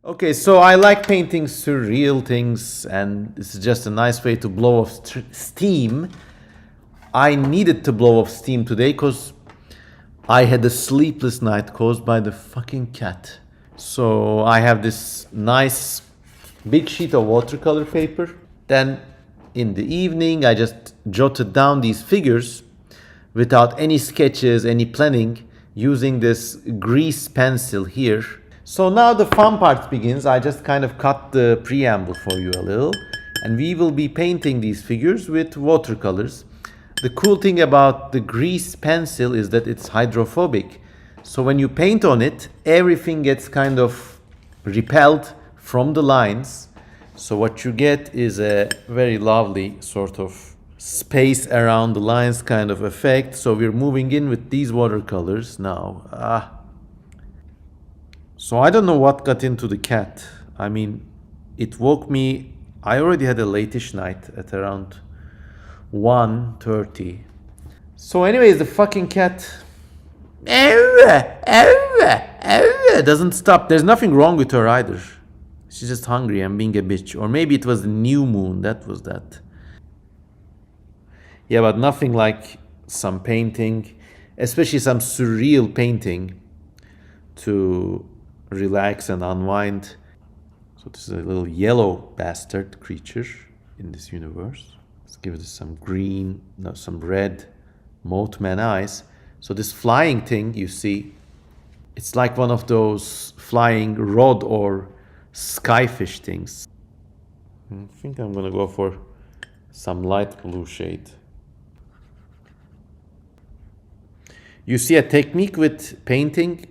Okay, so I like painting surreal things, and this is just a nice way to blow off steam. I needed to blow off steam today because I had a sleepless night caused by the fucking cat. So I have this nice big sheet of watercolor paper. Then in the evening, I just jotted down these figures without any sketches, any planning, using this grease pencil here. So now the fun part begins. I just kind of cut the preamble for you a little, and we will be painting these figures with watercolors. The cool thing about the grease pencil is that it's hydrophobic. So when you paint on it, everything gets kind of repelled from the lines. So what you get is a very lovely sort of space around the lines kind of effect. So we're moving in with these watercolors now. So I don't know what got into the cat. I mean, it woke me. I already had a late-ish night at around 1:30. So anyways, the fucking cat doesn't stop. There's nothing wrong with her either. She's just hungry and being a bitch. Or maybe it was the new moon. That was that. Yeah, but nothing like some painting, especially some surreal painting, to relax and unwind. So this is a little yellow bastard creature in this universe. Let's give it some green, no, some red Mothman eyes. So this flying thing you see, it's like one of those flying rod or skyfish things. I think I'm gonna go for some light blue shade. You see a technique with painting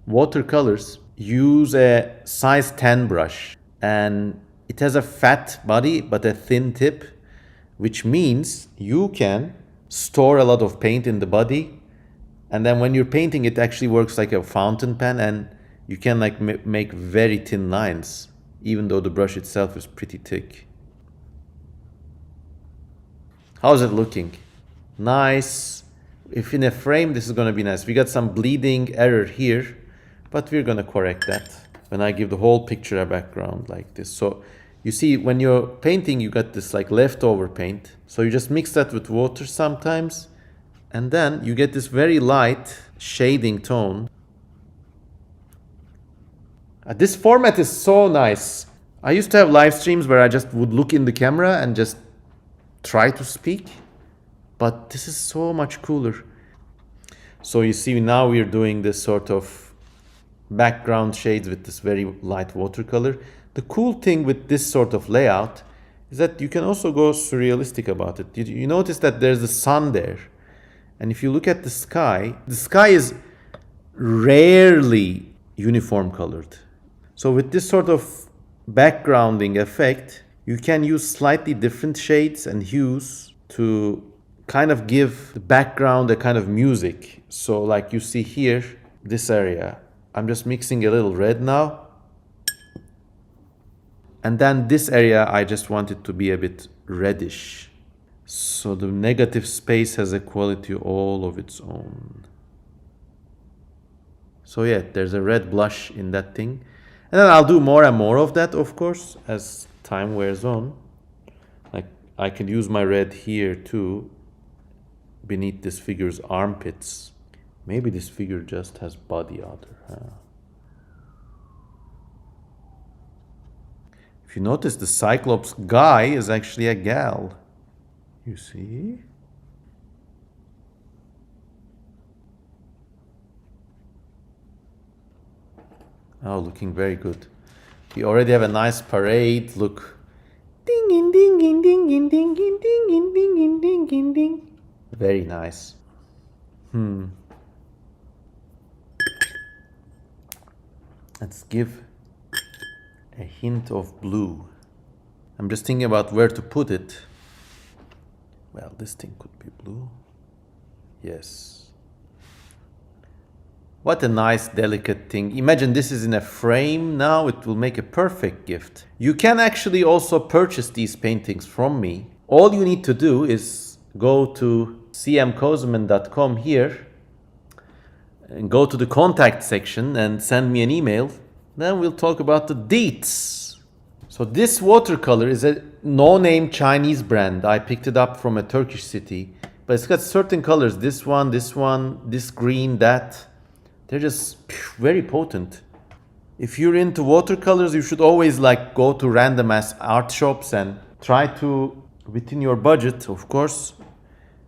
watercolors. Use a size 10 brush, and it has a fat body but a thin tip, which means you can store a lot of paint in the body, and then when you're painting it actually works like a fountain pen, and you can like make very thin lines even though the brush itself is pretty thick. How's it looking? Nice. If in a frame, this is going to be nice. We got some bleeding error here, but we're going to correct that when I give the whole picture a background like this. So you see, when you're painting, you got this like leftover paint. So you just mix that with water sometimes, and then you get this very light shading tone. This format is so nice. I used to have live streams where I just would look in the camera and just try to speak, but this is so much cooler. So you see, now we're doing this sort of background shades with this very light watercolor. The cool thing with this sort of layout is that you can also go surrealistic about it. You notice that there's the sun there, and if you look at the sky is rarely uniform colored. So with this sort of backgrounding effect, you can use slightly different shades and hues to kind of give the background a kind of music. So like you see here, this area, I'm just mixing a little red now. And then this area, I just want it to be a bit reddish. So the negative space has a quality all of its own. So yeah, there's a red blush in that thing. And then I'll do more and more of that, of course, as time wears on. Like I could use my red here too, beneath this figure's armpits. Maybe this figure just has body odor, huh? If you notice, the Cyclops guy is actually a gal. You see? Oh, looking very good. We already have a nice parade. Look. Ding ding ding ding ding ding ding ding ding ding ding ding ding. Very nice. Let's give a hint of blue. I'm just thinking about where to put it. Well, this thing could be blue. Yes. What a nice, delicate thing. Imagine this is in a frame now. It will make a perfect gift. You can actually also purchase these paintings from me. All you need to do is go to cmkosemen.com here and go to the contact section and send me an email. Then we'll talk about the deets. So this watercolor is a no-name Chinese brand. I picked it up from a Turkish city. But it's got certain colors. This one, this green, that. They're just very potent. If you're into watercolors, you should always like go to random ass art shops and try to, within your budget, of course,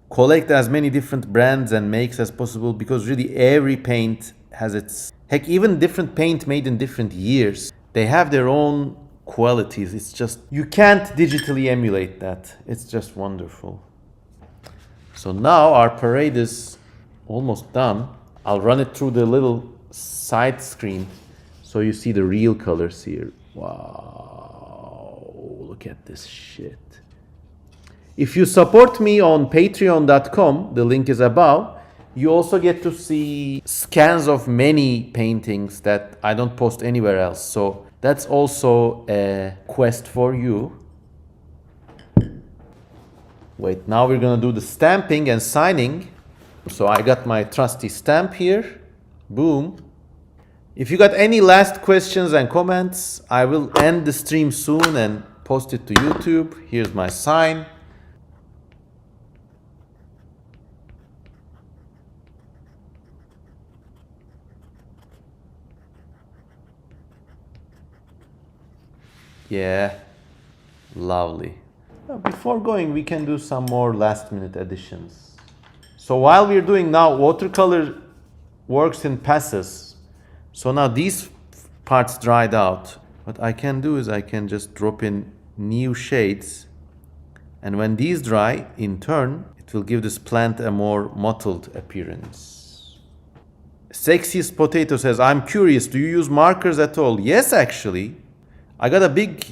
collect as many different brands and makes as possible, because really every paint has its, heck, even different paint made in different years, they have their own qualities. It's just, you can't digitally emulate that. It's just wonderful. So now our parade is almost done. I'll run it through the little side screen so you see the real colors here. Wow, look at this shit. If you support me on patreon.com, the link is above, you also get to see scans of many paintings that I don't post anywhere else. So that's also a quest for you. Wait, now we're gonna do the stamping and signing. So I got my trusty stamp here. Boom. If you got any last questions and comments, I will end the stream soon and post it to YouTube. Here's my sign. Yeah, lovely. Before going, we can do some more last minute additions. So while we're doing now, watercolor works in passes. So now these parts dried out. What I can do is I can just drop in new shades. And when these dry, in turn, it will give this plant a more mottled appearance. Sexiest Potato says, I'm curious, do you use markers at all? Yes, actually. I got a big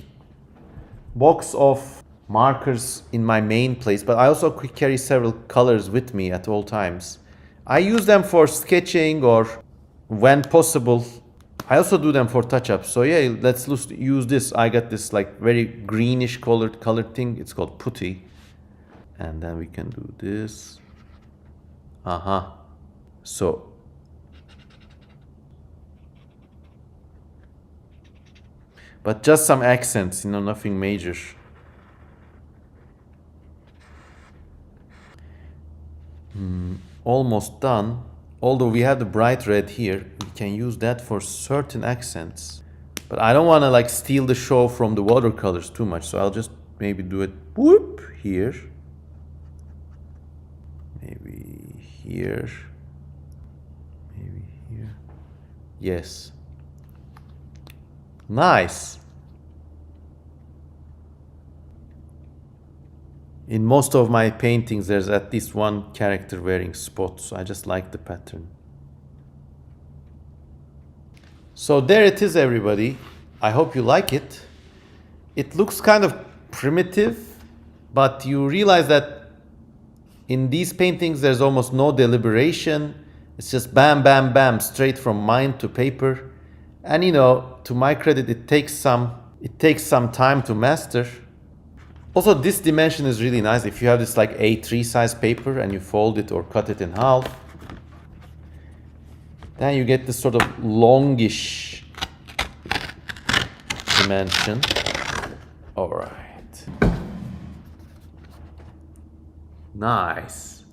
box of markers in my main place, but I also carry several colors with me at all times. I use them for sketching or when possible. I also do them for touch-ups. So yeah, let's use this. I got this like very greenish colored thing. It's called putty. And then we can do this. So but just some accents, nothing major. Almost done. Although we have the bright red here, we can use that for certain accents. But I don't want to like steal the show from the watercolors too much, so I'll just maybe do it whoop here. Maybe here. Maybe here. Yes. Nice. In most of my paintings, there's at least one character wearing spots. So I just like the pattern. So there it is, everybody. I hope you like it. It looks kind of primitive, but you realize that in these paintings, there's almost no deliberation. It's just bam, bam, bam, straight from mind to paper. And to my credit, it takes some time to master. Also, this dimension is really nice. If you have this like A3 size paper and you fold it or cut it in half, then you get this sort of longish dimension. All right. Nice.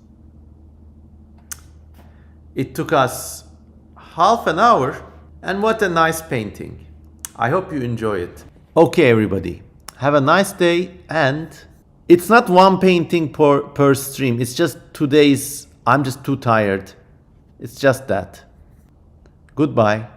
It took us half an hour. And what a nice painting. I hope you enjoy it. Okay, everybody. Have a nice day. And it's not one painting per stream. It's just today's. I'm just too tired. It's just that. Goodbye.